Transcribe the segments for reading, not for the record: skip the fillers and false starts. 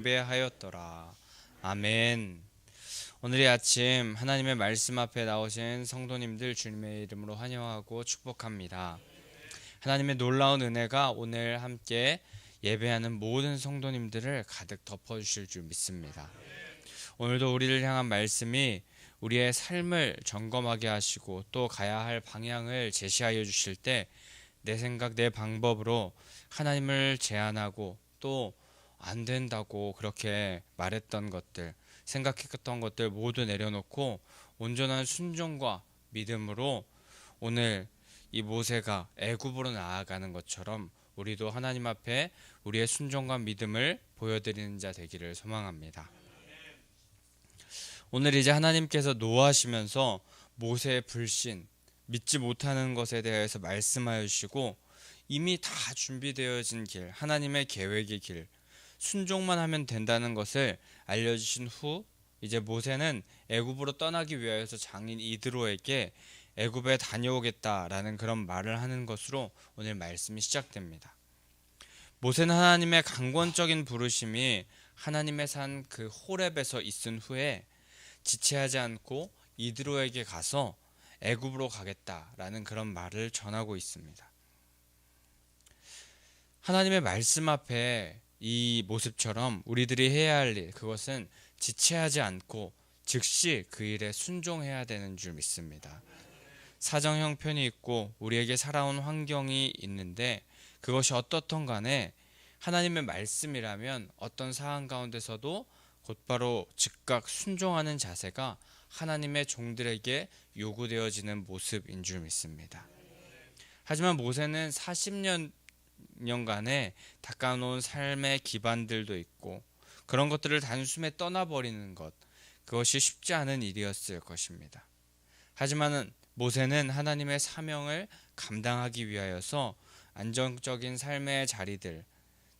예배하였더라. 아멘. 오늘 이 아침 하나님의 말씀 앞에 나오신 성도님들 주님의 이름으로 환영하고 축복합니다. 하나님의 놀라운 은혜가 오늘 함께 예배하는 모든 성도님들을 가득 덮어주실 줄 믿습니다. 오늘도 우리를 향한 말씀이 우리의 삶을 점검하게 하시고 또 가야 할 방향을 제시하여 주실 때 내 생각, 내 방법으로 하나님을 제안하고 또 안 된다고 그렇게 말했던 것들, 생각했던 것들 모두 내려놓고 온전한 순종과 믿음으로 오늘 이 모세가 애굽으로 나아가는 것처럼 우리도 하나님 앞에 우리의 순종과 믿음을 보여드리는 자 되기를 소망합니다. 오늘 이제 하나님께서 노하시면서 모세의 불신, 믿지 못하는 것에 대해서 말씀하여 주시고 이미 다 준비되어진 길, 하나님의 계획의 길, 순종만 하면 된다는 것을 알려주신 후 이제 모세는 애굽으로 떠나기 위하여서 장인 이드로에게 애굽에 다녀오겠다라는 그런 말을 하는 것으로 오늘 말씀이 시작됩니다. 모세는 하나님의 강권적인 부르심이 하나님의 산 그 호렙에서 있은 후에 지체하지 않고 이드로에게 가서 애굽으로 가겠다라는 그런 말을 전하고 있습니다. 하나님의 말씀 앞에 이 모습처럼 우리들이 해야 할 일, 그것은 지체하지 않고 즉시 그 일에 순종해야 되는 줄 믿습니다. 사정 형편이 있고 우리에게 살아온 환경이 있는데 그것이 어떻든 간에 하나님의 말씀이라면 어떤 상황 가운데서도 곧바로 즉각 순종하는 자세가 하나님의 종들에게 요구되어지는 모습인 줄 믿습니다. 하지만 모세는 40년간의 닦아놓은 삶의 기반들도 있고 그런 것들을 단숨에 떠나버리는 것, 그것이 쉽지 않은 일이었을 것입니다. 하지만 모세는 하나님의 사명을 감당하기 위하여서 안정적인 삶의 자리들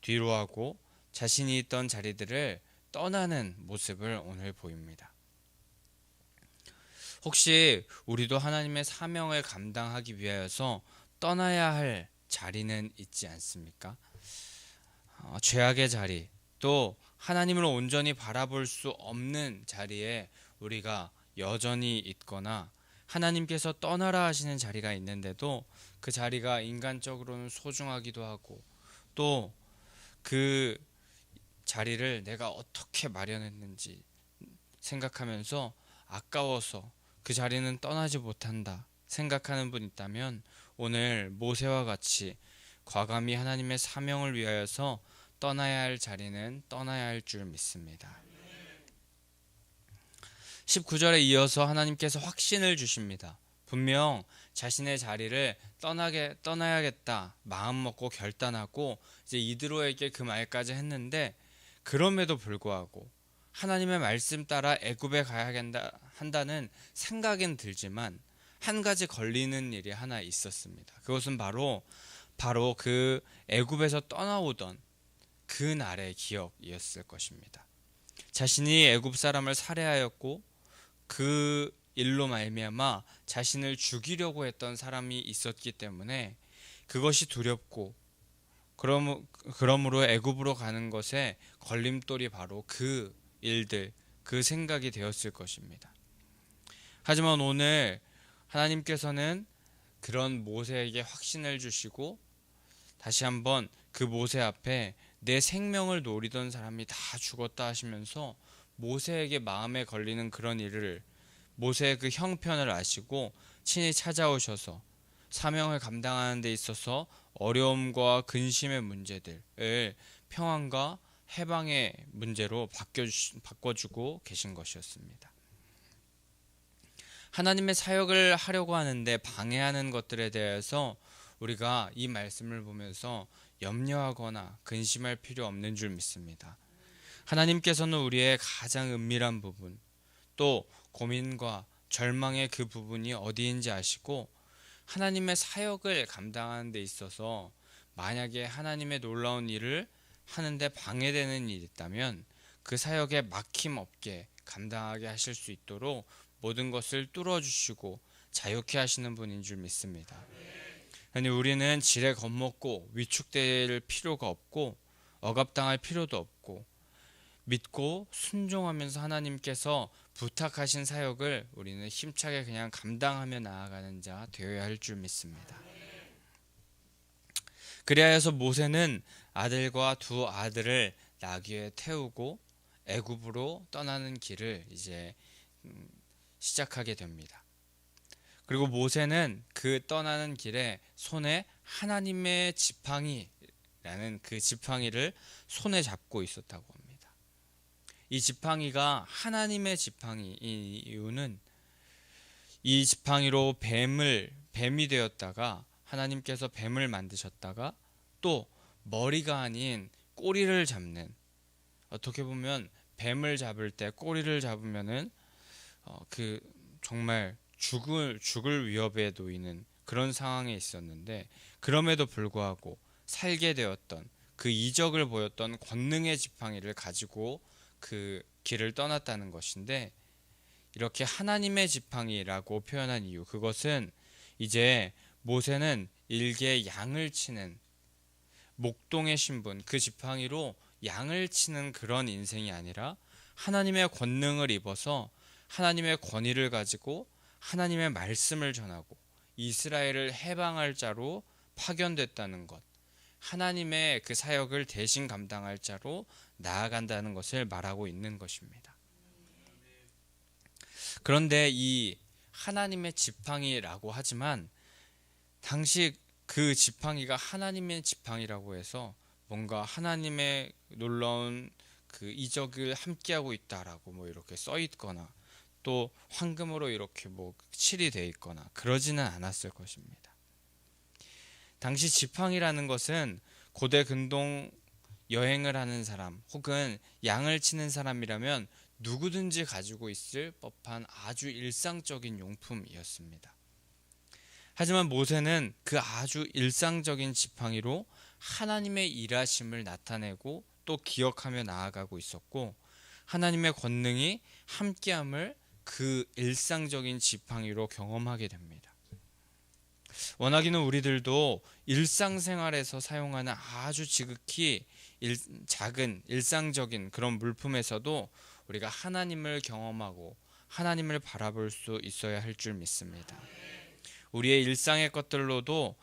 뒤로 하고 자신이 있던 자리들을 떠나는 모습을 오늘 보입니다. 혹시 우리도 하나님의 사명을 감당하기 위하여서 떠나야 할 자리는 있지 않습니까? 죄악의 자리, 또 하나님을 온전히 바라볼 수 없는 자리에 우리가 여전히 있거나 하나님께서 떠나라 하시는 자리가 있는데도 그 자리가 인간적으로는 소중하기도 하고 또 그 자리를 내가 어떻게 마련했는지 생각하면서 아까워서 그 자리는 떠나지 못한다 생각하는 분 있다면 오늘 모세와 같이 과감히 하나님의 사명을 위하여서 떠나야 할 자리는 떠나야 할 줄 믿습니다. 19절에 이어서 하나님께서 확신을 주십니다. 분명 자신의 자리를 떠나야겠다 마음 먹고 결단하고 이제 이드로에게 그 말까지 했는데 그럼에도 불구하고 하나님의 말씀 따라 애굽에 가야 한다는 생각은 들지만 한 가지 걸리는 일이 하나 있었습니다. 그것은 바로 그 애굽에서 떠나오던 그 날의 기억이었을 것입니다. 자신이 애굽 사람을 살해하였고 그 일로 말미암아 자신을 죽이려고 했던 사람이 있었기 때문에 그것이 두렵고 그러므로 애굽으로 가는 것에 걸림돌이 바로 그 일들, 그 생각이 되었을 것입니다. 하지만 오늘 하나님께서는 그런 모세에게 확신을 주시고 다시 한번 그 모세 앞에 내 생명을 노리던 사람이 다 죽었다 하시면서 모세에게 마음에 걸리는 그런 일을 모세의 그 형편을 아시고 친히 찾아오셔서 사명을 감당하는 데 있어서 어려움과 근심의 문제들을 평안과 해방의 문제로 바꿔주고 계신 것이었습니다. 하나님의 사역을 하려고 하는데 방해하는 것들에 대해서 우리가 이 말씀을 보면서 염려하거나 근심할 필요 없는 줄 믿습니다. 하나님께서는 우리의 가장 은밀한 부분, 또 고민과 절망의 그 부분이 어디인지 아시고 하나님의 사역을 감당하는 데 있어서 만약에 하나님의 놀라운 일을 하는데 방해되는 일이 있다면 그 사역에 막힘없게 감당하게 하실 수 있도록 모든 것을 뚫어주시고 자유케 하시는 분인 줄 믿습니다. 아니 우리는 지레 겁먹고 위축될 필요가 없고 억압당할 필요도 없고 믿고 순종하면서 하나님께서 부탁하신 사역을 우리는 힘차게 그냥 감당하며 나아가는 자 되어야 할 줄 믿습니다. 그리하여서 모세는 아들과 두 아들을 나귀에 태우고 애굽으로 떠나는 길을 이제 시작하게 됩니다. 그리고 모세는 그 떠나는 길에 손에 하나님의 지팡이라는 그 지팡이를 손에 잡고 있었다고 합니다. 이 지팡이가 하나님의 지팡이인 이유는 이 지팡이로 뱀이 되었다가 하나님께서 뱀을 만드셨다가 또 머리가 아닌 꼬리를 잡는, 어떻게 보면 뱀을 잡을 때 꼬리를 잡으면은 그 정말 죽을 위협에 놓이는 그런 상황에 있었는데, 그럼에도 불구하고 살게 되었던 그 이적을 보였던 권능의 지팡이를 가지고 그 길을 떠났다는 것인데, 이렇게 하나님의 지팡이라고 표현한 이유, 그것은 이제 모세는 일개 양을 치는 목동의 신분, 그 지팡이로 양을 치는 그런 인생이 아니라 하나님의 권능을 입어서 하나님의 권위를 가지고 하나님의 말씀을 전하고 이스라엘을 해방할 자로 파견됐다는 것, 하나님의 그 사역을 대신 감당할 자로 나아간다는 것을 말하고 있는 것입니다. 그런데 이 하나님의 지팡이라고 하지만 당시 그 지팡이가 하나님의 지팡이라고 해서 뭔가 하나님의 놀라운 그 이적을 함께하고 있다라고 뭐 이렇게 써 있거나 또 황금으로 이렇게 뭐 칠이 돼 있거나 그러지는 않았을 것입니다. 당시 지팡이라는 것은 고대 근동 여행을 하는 사람 혹은 양을 치는 사람이라면 누구든지 가지고 있을 법한 아주 일상적인 용품이었습니다. 하지만 모세는 그 아주 일상적인 지팡이로 하나님의 일하심을 나타내고 또 기억하며 나아가고 있었고, 하나님의 권능이 함께함을 그 일상적인 지팡이로 경험하게 됩니다. 원하기는 우리들도 일상생활에서 사용하는 아주 지극히 작은 일상적인 그런 물품에서도 우리가 하나님을 경험하고 하나님을 바라볼 수 있어야 할 줄 믿습니다. 우리의 일상의 것들도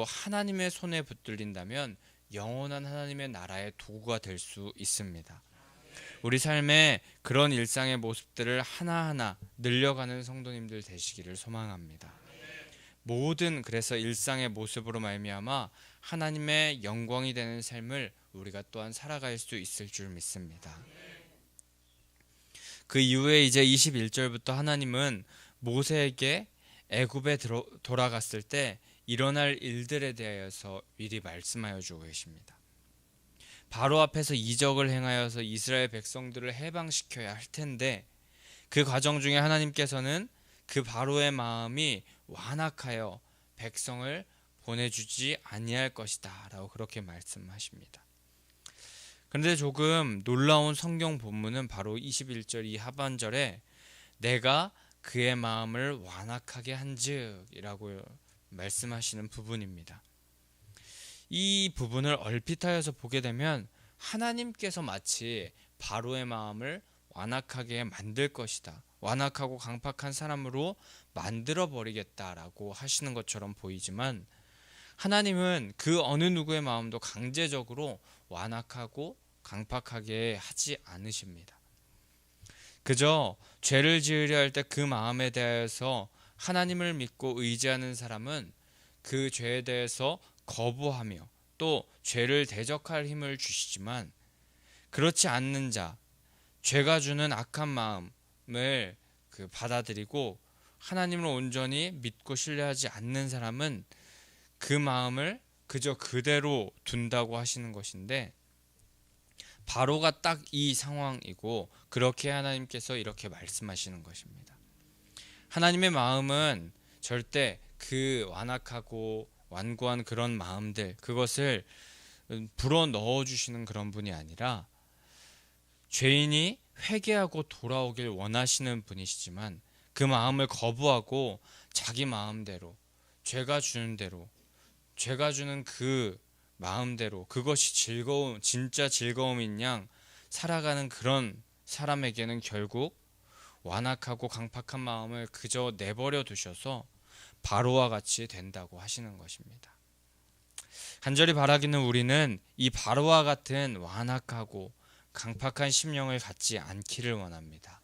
하나님의 손에 붙들린다면 영원한 하나님의 나라의 도구가 될 수 있습니다. 우리 삶에 그런 일상의 모습들을 하나하나 늘려가는 성도님들 되시기를 소망합니다. 그래서 일상의 모습으로 말미암아 하나님의 영광이 되는 삶을 우리가 또한 살아갈 수 있을 줄 믿습니다. 그 이후에 이제 21절부터 하나님은 모세에게 애굽에 돌아갔을 때 일어날 일들에 대하여서 미리 말씀하여 주고 계십니다. 바로 앞에서 이적을 행하여서 이스라엘 백성들을 해방시켜야 할 텐데, 그 과정 중에 하나님께서는 그 바로의 마음이 완악하여 백성을 보내주지 아니할 것이다 라고 그렇게 말씀하십니다. 그런데 조금 놀라운 성경 본문은 바로 21절 이 하반절에 내가 그의 마음을 완악하게 한즉 이라고 말씀하시는 부분입니다. 이 부분을 얼핏하여서 보게 되면 하나님께서 마치 바로의 마음을 완악하게 만들 것이다, 완악하고 강팍한 사람으로 만들어 버리겠다라고 하시는 것처럼 보이지만, 하나님은 그 어느 누구의 마음도 강제적으로 완악하고 강팍하게 하지 않으십니다. 그저 죄를 지으려 할 때 그 마음에 대해서 하나님을 믿고 의지하는 사람은 그 죄에 대해서 거부하며 또 죄를 대적할 힘을 주시지만, 그렇지 않는 자, 죄가 주는 악한 마음을 받아들이고 하나님을 온전히 믿고 신뢰하지 않는 사람은 그 마음을 그저 그대로 둔다고 하시는 것인데, 바로가 딱 이 상황이고 그렇게 하나님께서 이렇게 말씀하시는 것입니다. 하나님의 마음은 절대 그 완악하고 완고한 그런 마음들, 그것을 불어 넣어주시는 그런 분이 아니라 죄인이 회개하고 돌아오길 원하시는 분이시지만 그 마음을 거부하고 자기 마음대로 죄가 주는 대로, 죄가 주는 그 마음대로 그것이 진짜 즐거움인 양 살아가는 그런 사람에게는 결국 완악하고 강팍한 마음을 그저 내버려 두셔서 바로와 같이 된다고 하시는 것입니다. 간절히 바라기는 우리는 이 바로와 같은 완악하고 강팍한 심령을 갖지 않기를 원합니다.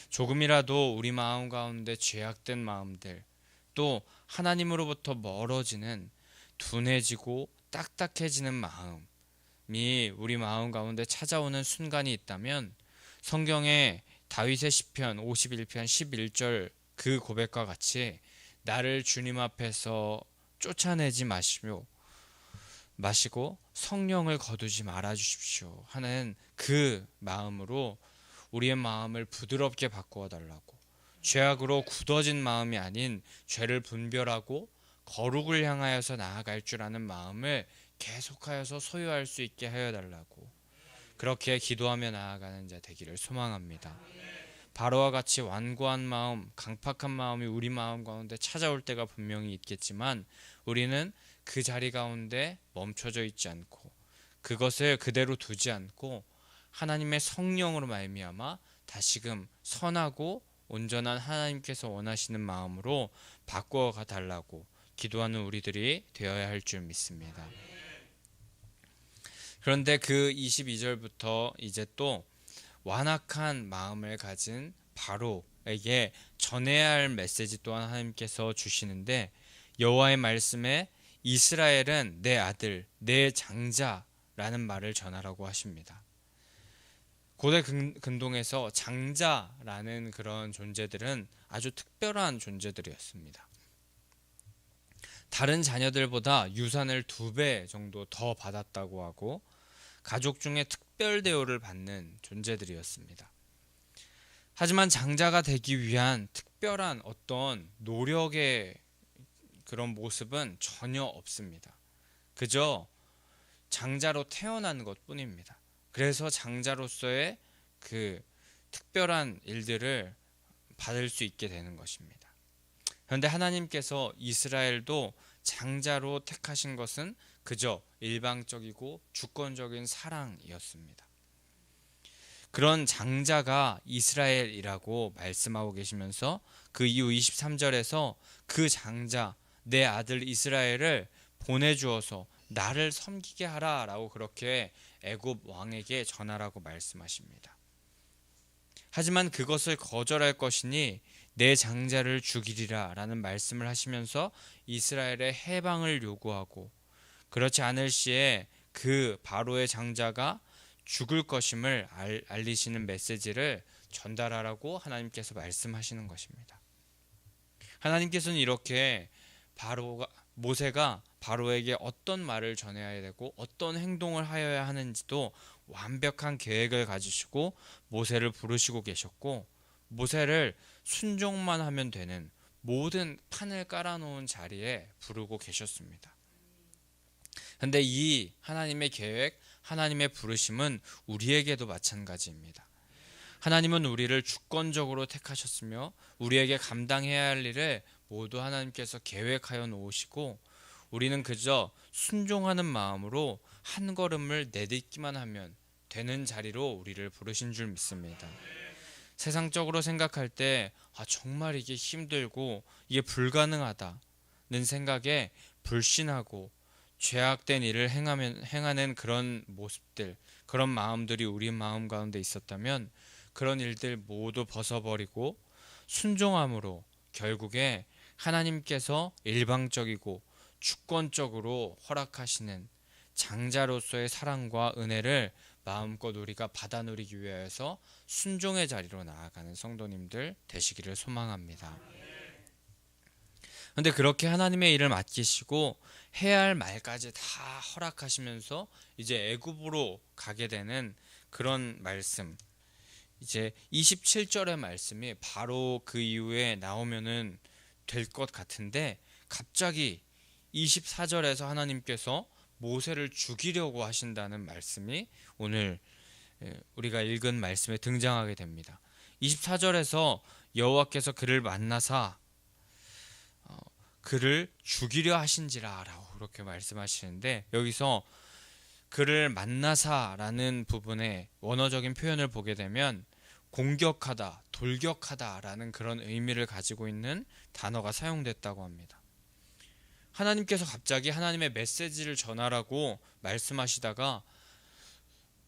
조금이라도 우리 마음 가운데 죄악된 마음들, 또 하나님으로부터 멀어지는 둔해지고 딱딱해지는 마음이 우리 마음 가운데 찾아오는 순간이 있다면 성경에 다윗의 시편 51편 11절 그 고백과 같이 나를 주님 앞에서 쫓아내지 마시고 성령을 거두지 말아 주십시오 하는 그 마음으로 우리의 마음을 부드럽게 바꾸어 달라고, 죄악으로 굳어진 마음이 아닌 죄를 분별하고 거룩을 향하여서 나아갈 줄 아는 마음을 계속하여서 소유할 수 있게 하여 달라고, 그렇게 기도하며 나아가는 자 되기를 소망합니다. 바로와 같이 완고한 마음, 강팍한 마음이 우리 마음 가운데 찾아올 때가 분명히 있겠지만 우리는 그 자리 가운데 멈춰져 있지 않고 그것을 그대로 두지 않고 하나님의 성령으로 말미암아 다시금 선하고 온전한 하나님께서 원하시는 마음으로 바꾸어 가 달라고 기도하는 우리들이 되어야 할 줄 믿습니다. 그런데 그 22절부터 이제 또 완악한 마음을 가진 바로에게 전해야 할 메시지 또한 하나님께서 주시는데, 여호와의 말씀에 이스라엘은 내 아들, 내 장자라는 말을 전하라고 하십니다. 고대 근동에서 장자라는 그런 존재들은 아주 특별한 존재들이었습니다. 다른 자녀들보다 유산을 2배 정도 더 받았다고 하고 가족 중에 특별 대우를 받는 존재들이었습니다. 하지만 장자가 되기 위한 특별한 어떤 노력의 그런 모습은 전혀 없습니다. 그저 장자로 태어난 것뿐입니다. 그래서 장자로서의 그 특별한 일들을 받을 수 있게 되는 것입니다. 그런데 하나님께서 이스라엘도 장자로 택하신 것은 그저 일방적이고 주권적인 사랑이었습니다. 그런 장자가 이스라엘이라고 말씀하고 계시면서 그 이후 23절에서 그 장자, 내 아들 이스라엘을 보내주어서 나를 섬기게 하라 라고 그렇게 애굽 왕에게 전하라고 말씀하십니다. 하지만 그것을 거절할 것이니 내 장자를 죽이리라 라는 말씀을 하시면서 이스라엘의 해방을 요구하고, 그렇지 않을 시에 그 바로의 장자가 죽을 것임을 알리시는 메시지를 전달하라고 하나님께서 말씀하시는 것입니다. 하나님께서는 이렇게 모세가 바로에게 어떤 말을 전해야 되고 어떤 행동을 하여야 하는지도 완벽한 계획을 가지시고 모세를 부르시고 계셨고, 모세를 순종만 하면 되는 모든 판을 깔아놓은 자리에 부르고 계셨습니다. 그런데 이 하나님의 계획, 하나님의 부르심은 우리에게도 마찬가지입니다. 하나님은 우리를 주권적으로 택하셨으며 우리에게 감당해야 할 일을 모두 하나님께서 계획하여 놓으시고, 우리는 그저 순종하는 마음으로 한 걸음을 내딛기만 하면 되는 자리로 우리를 부르신 줄 믿습니다. 세상적으로 생각할 때 정말 이게 힘들고 이게 불가능하다는 생각에 불신하고 죄악된 일을 행하는 그런 모습들, 그런 마음들이 우리 마음 가운데 있었다면 그런 일들 모두 벗어버리고 순종함으로 결국에 하나님께서 일방적이고 주권적으로 허락하시는 장자로서의 사랑과 은혜를 마음껏 우리가 받아 누리기 위해서 순종의 자리로 나아가는 성도님들 되시기를 소망합니다. 그런데 그렇게 하나님의 일을 맡기시고 해야 할 말까지 다 허락하시면서 이제 애굽으로 가게 되는 그런 말씀, 이제 27절의 말씀이 바로 그 이후에 나오면은 될 것 같은데, 갑자기 24절에서 하나님께서 모세를 죽이려고 하신다는 말씀이 오늘 우리가 읽은 말씀에 등장하게 됩니다. 24절에서 여호와께서 그를 만나사 그를 죽이려 하신지라 라고 그렇게 말씀하시는데, 여기서 그를 만나사라는 부분의 원어적인 표현을 보게 되면 공격하다, 돌격하다라는 그런 의미를 가지고 있는 단어가 사용됐다고 합니다. 하나님께서 갑자기 하나님의 메시지를 전하라고 말씀하시다가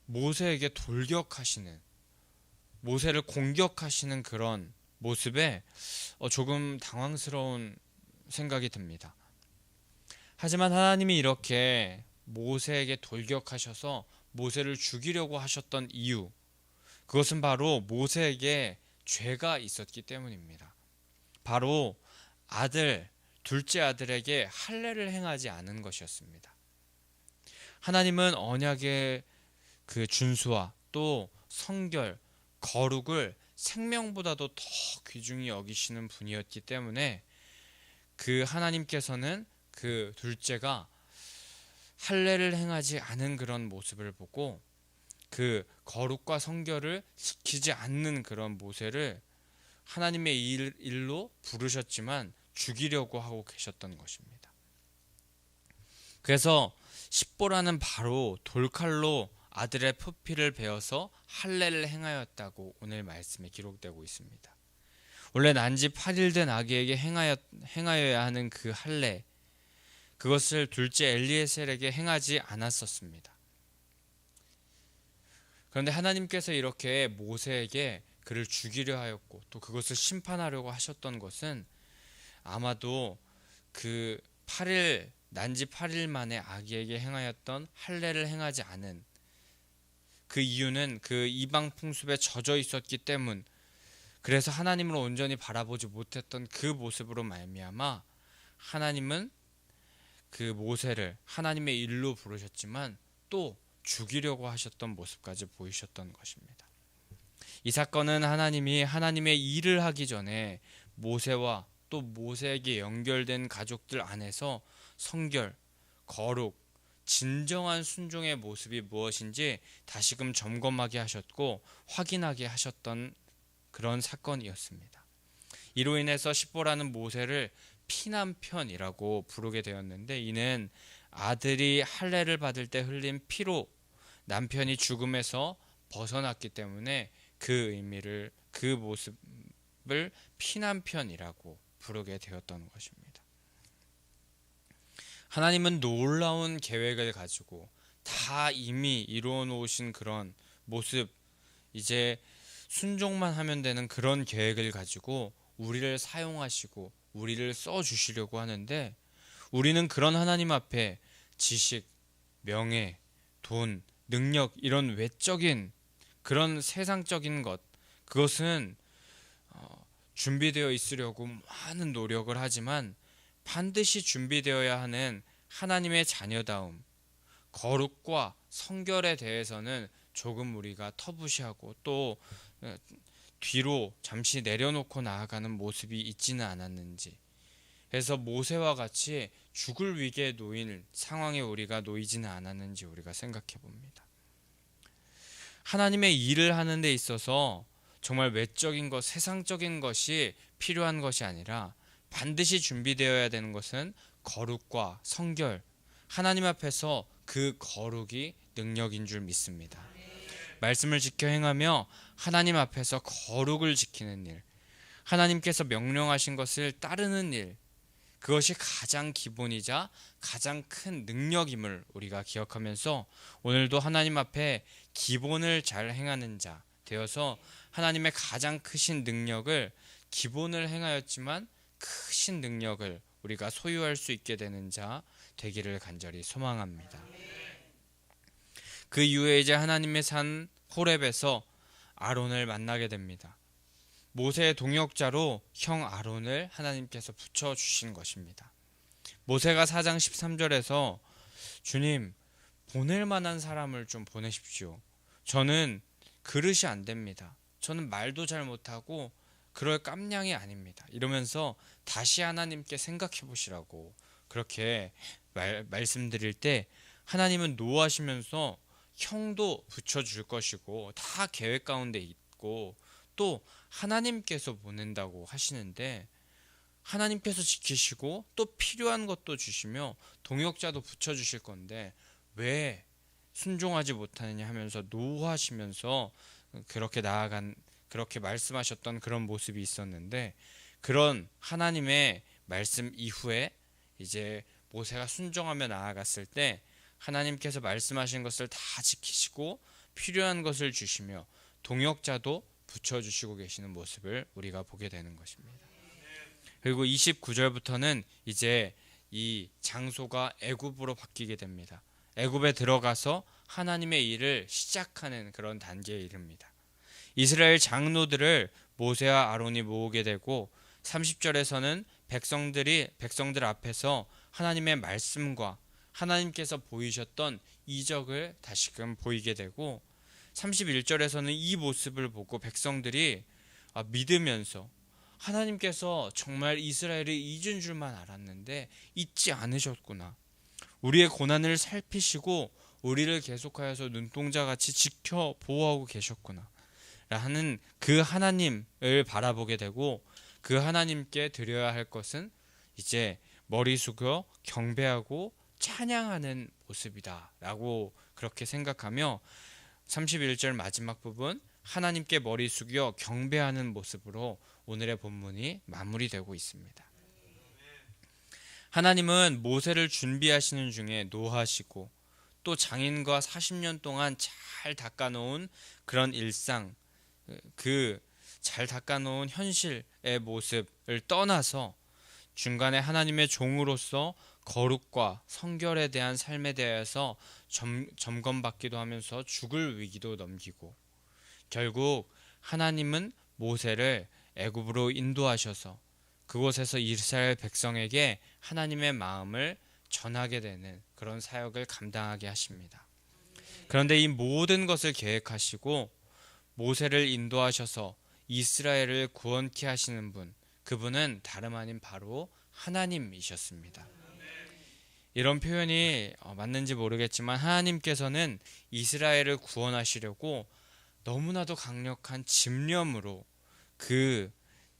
모세에게 돌격하시는, 모세를 공격하시는 그런 모습에 조금 당황스러운 생각이 듭니다. 하지만 하나님이 이렇게 모세에게 돌격하셔서 모세를 죽이려고 하셨던 이유, 그것은 바로 모세에게 죄가 있었기 때문입니다. 바로 둘째 아들에게 할례를 행하지 않은 것이었습니다. 하나님은 언약의 그 준수와 또 성결, 거룩을 생명보다도 더 귀중히 여기시는 분이었기 때문에 그 하나님께서는 그 둘째가 할례를 행하지 않은 그런 모습을 보고 그 거룩과 성결을 지키지 않는 그런 모세를 하나님의 일로 부르셨지만 죽이려고 하고 계셨던 것입니다. 그래서 십보라는 바로 돌칼로 아들의 표피를 베어서 할례를 행하였다고 오늘 말씀에 기록되고 있습니다. 원래 난지 8일 된 아기에게 행하여야 하는 그 할례, 그것을 둘째 엘리에셀에게 행하지 않았었습니다. 그런데 하나님께서 이렇게 모세에게 그를 죽이려 하였고 또 그것을 심판하려고 하셨던 것은 아마도 그 난지 8일 만에 아기에게 행하였던 할례를 행하지 않은 그 이유는 그 이방 풍습에 젖어 있었기 때문, 그래서 하나님을 온전히 바라보지 못했던 그 모습으로 말미암아 하나님은 그 모세를 하나님의 일로 부르셨지만 또 죽이려고 하셨던 모습까지 보이셨던 것입니다. 이 사건은 하나님이 하나님의 일을 하기 전에 모세와 또 모세에게 연결된 가족들 안에서 성결, 거룩, 진정한 순종의 모습이 무엇인지 다시금 점검하게 하셨고 확인하게 하셨던 그런 사건이었습니다. 이로 인해서 십보라는 모세를 피난편이라고 부르게 되었는데, 이는 아들이 할례를 받을 때 흘린 피로 남편이 죽음에서 벗어났기 때문에 그 모습을 피난편이라고 부르게 되었던 것입니다. 하나님은 놀라운 계획을 가지고 다 이미 이루어 놓으신 그런 모습, 이제 순종만 하면 되는 그런 계획을 가지고 우리를 사용하시고 우리를 써주시려고 하는데, 우리는 그런 하나님 앞에 지식, 명예, 돈, 능력, 이런 외적인 그런 세상적인 것, 그것은 준비되어 있으려고 많은 노력을 하지만 반드시 준비되어야 하는 하나님의 자녀다움, 거룩과 성결에 대해서는 조금 우리가 터부시하고 또 뒤로 잠시 내려놓고 나아가는 모습이 있지는 않았는지, 그래서 모세와 같이 죽을 위기에 놓인 상황에 우리가 놓이지는 않았는지 우리가 생각해 봅니다. 하나님의 일을 하는 데 있어서 정말 외적인 것, 세상적인 것이 필요한 것이 아니라 반드시 준비되어야 되는 것은 거룩과 성결, 하나님 앞에서 그 거룩이 능력인 줄 믿습니다. 말씀을 지켜 행하며 하나님 앞에서 거룩을 지키는 일, 하나님께서 명령하신 것을 따르는 일, 그것이 가장 기본이자 가장 큰 능력임을 우리가 기억하면서 오늘도 하나님 앞에 기본을 잘 행하는 자 되어서 하나님의 가장 크신 능력을, 기본을 행하였지만 크신 능력을 우리가 소유할 수 있게 되는 자 되기를 간절히 소망합니다. 그 이후에 이제 하나님의 산 호렙에서 아론을 만나게 됩니다. 모세의 동역자로 형 아론을 하나님께서 붙여주신 것입니다. 모세가 4장 13절에서 주님, 보낼 만한 사람을 좀 보내십시오. 저는 그릇이 안 됩니다. 저는 말도 잘 못하고 그럴 깜냥이 아닙니다. 이러면서 다시 하나님께 생각해 보시라고 그렇게 말씀드릴 때, 하나님은 노하시면서 형도 붙여줄 것이고 다 계획 가운데 있고 또 하나님께서 보낸다고 하시는데, 하나님께서 지키시고 또 필요한 것도 주시며 동역자도 붙여주실 건데 왜 순종하지 못하느냐 하면서 노하시면서 그렇게 말씀하셨던 그런 모습이 있었는데, 그런 하나님의 말씀 이후에 이제 모세가 순종하며 나아갔을 때 하나님께서 말씀하신 것을 다 지키시고 필요한 것을 주시며 동역자도 붙여주시고 계시는 모습을 우리가 보게 되는 것입니다. 그리고 29절부터는 이제 이 장소가 애굽으로 바뀌게 됩니다. 애굽에 들어가서 하나님의 일을 시작하는 그런 단계에 이릅니다. 이스라엘 장로들을 모세와 아론이 모으게 되고 30절에서는 백성들 앞에서 하나님의 말씀과 하나님께서 보이셨던 이적을 다시금 보이게 되고, 31절에서는 이 모습을 보고 백성들이 믿으면서 하나님께서 정말 이스라엘을 잊은 줄만 알았는데 잊지 않으셨구나, 우리의 고난을 살피시고 우리를 계속하여서 눈동자같이 지켜 보호하고 계셨구나 하는 그 하나님을 바라보게 되고, 그 하나님께 드려야 할 것은 이제 머리 숙여 경배하고 찬양하는 모습이다 라고 그렇게 생각하며, 31절 마지막 부분 하나님께 머리 숙여 경배하는 모습으로 오늘의 본문이 마무리되고 있습니다. 하나님은 모세를 준비하시는 중에 노하시고 또 장인과 40년 동안 잘 닦아놓은 그런 일상, 그 잘 닦아놓은 현실의 모습을 떠나서 중간에 하나님의 종으로서 거룩과 성결에 대한 삶에 대해서 점검받기도 하면서 죽을 위기도 넘기고, 결국 하나님은 모세를 애굽으로 인도하셔서 그곳에서 이스라엘 백성에게 하나님의 마음을 전하게 되는 그런 사역을 감당하게 하십니다. 그런데 이 모든 것을 계획하시고 모세를 인도하셔서 이스라엘을 구원케 하시는 분, 그분은 다름 아닌 바로 하나님이셨습니다. 이런 표현이 맞는지 모르겠지만 하나님께서는 이스라엘을 구원하시려고 너무나도 강력한 집념으로 그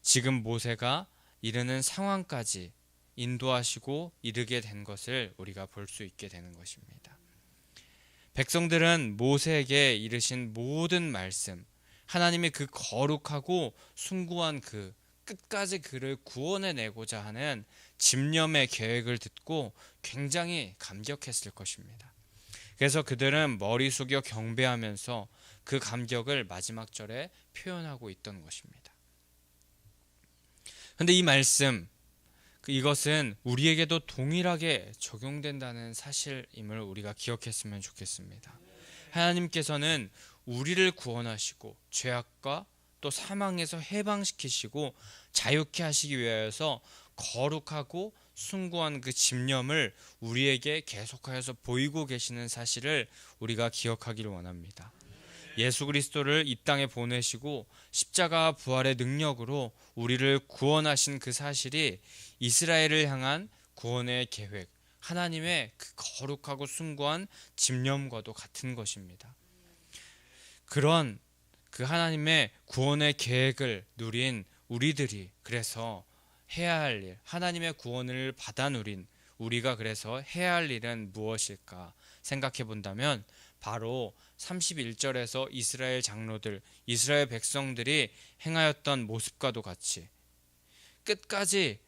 지금 모세가 이르는 상황까지 인도하시고 이르게 된 것을 우리가 볼 수 있게 되는 것입니다. 백성들은 모세에게 이르신 모든 말씀, 하나님의 그 거룩하고 숭고한 그 끝까지 그를 구원해내고자 하는 집념의 계획을 듣고 굉장히 감격했을 것입니다. 그래서 그들은 머리 숙여 경배하면서 그 감격을 마지막 절에 표현하고 있던 것입니다. 그런데 이 말씀, 이것은 우리에게도 동일하게 적용된다는 사실임을 우리가 기억했으면 좋겠습니다. 하나님께서는 우리를 구원하시고 죄악과 또 사망에서 해방시키시고 자유케 하시기 위하여서 거룩하고 숭고한 그 집념을 우리에게 계속하여서 보이고 계시는 사실을 우리가 기억하기를 원합니다. 예수 그리스도를 이 땅에 보내시고 십자가 부활의 능력으로 우리를 구원하신 그 사실이 이스라엘을 향한 구원의 계획, 하나님의 그 거룩하고 숭고한 집념과도 같은 것입니다. 그런 그 하나님의 구원의 계획을 누린 우리들이 그래서 해야 할 일, 하나님의 구원을 받아 누린 우리가 그래서 해야 할 일은 무엇일까 생각해 본다면, 바로 31절에서 이스라엘 장로들, 이스라엘 백성들이 행하였던 모습과도 같이 끝까지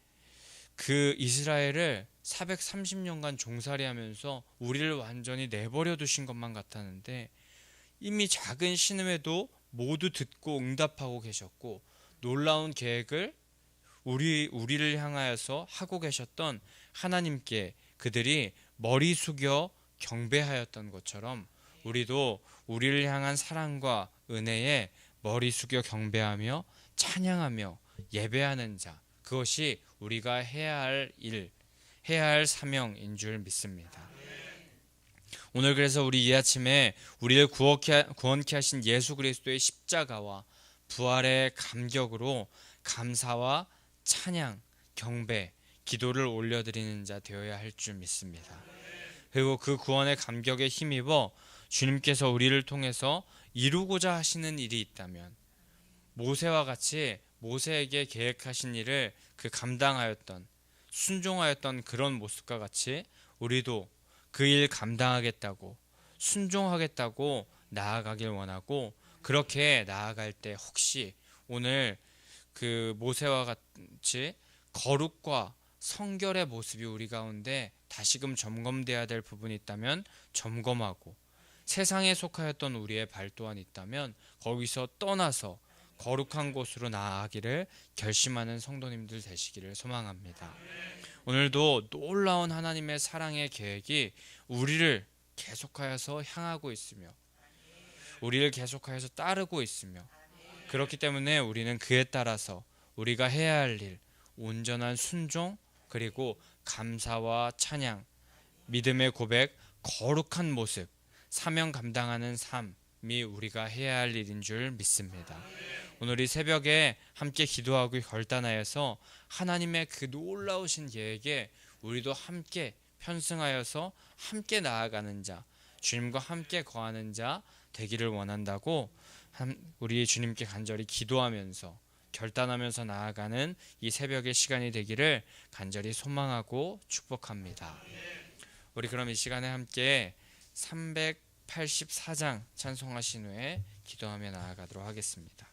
그 이스라엘을 430년간 종살이하면서 우리를 완전히 내버려 두신 것만 같았는데, 이미 작은 신음에도 모두 듣고 응답하고 계셨고 놀라운 계획을 우리를 향하여서 하고 계셨던 하나님께 그들이 머리 숙여 경배하였던 것처럼 우리도 우리를 향한 사랑과 은혜에 머리 숙여 경배하며 찬양하며 예배하는 자, 그것이 우리가 해야 할 일, 해야 할 사명인 줄 믿습니다. 오늘 그래서 우리 이 아침에 우리를 구원케 하신 예수 그리스도의 십자가와 부활의 감격으로 감사와 찬양, 경배, 기도를 올려드리는 자 되어야 할 줄 믿습니다. 그리고 그 구원의 감격에 힘입어 주님께서 우리를 통해서 이루고자 하시는 일이 있다면, 모세와 같이 모세에게 계획하신 일을 그 감당하였던, 순종하였던 그런 모습과 같이 우리도 그 일 감당하겠다고 순종하겠다고 나아가길 원하고, 그렇게 나아갈 때 혹시 오늘 그 모세와 같이 거룩과 성결의 모습이 우리 가운데 다시금 점검돼야 될 부분이 있다면 점검하고, 세상에 속하였던 우리의 발 또한 있다면 거기서 떠나서 거룩한 곳으로 나아가기를 결심하는 성도님들 되시기를 소망합니다. 오늘도 놀라운 하나님의 사랑의 계획이 우리를 계속하여서 향하고 있으며 우리를 계속하여서 따르고 있으며, 그렇기 때문에 우리는 그에 따라서 우리가 해야 할 일, 온전한 순종, 그리고 감사와 찬양, 믿음의 고백, 거룩한 모습, 사명 감당하는 삶이 우리가 해야 할 일인 줄 믿습니다. 오늘 이 새벽에 함께 기도하고 결단하여서 하나님의 그 놀라우신 계획에 우리도 함께 편승하여서 함께 나아가는 자, 주님과 함께 거하는 자 되기를 원한다고 우리 주님께 간절히 기도하면서 결단하면서 나아가는 이 새벽의 시간이 되기를 간절히 소망하고 축복합니다. 우리 그럼 이 시간에 함께 384장 찬송하신 후에 기도하며 나아가도록 하겠습니다.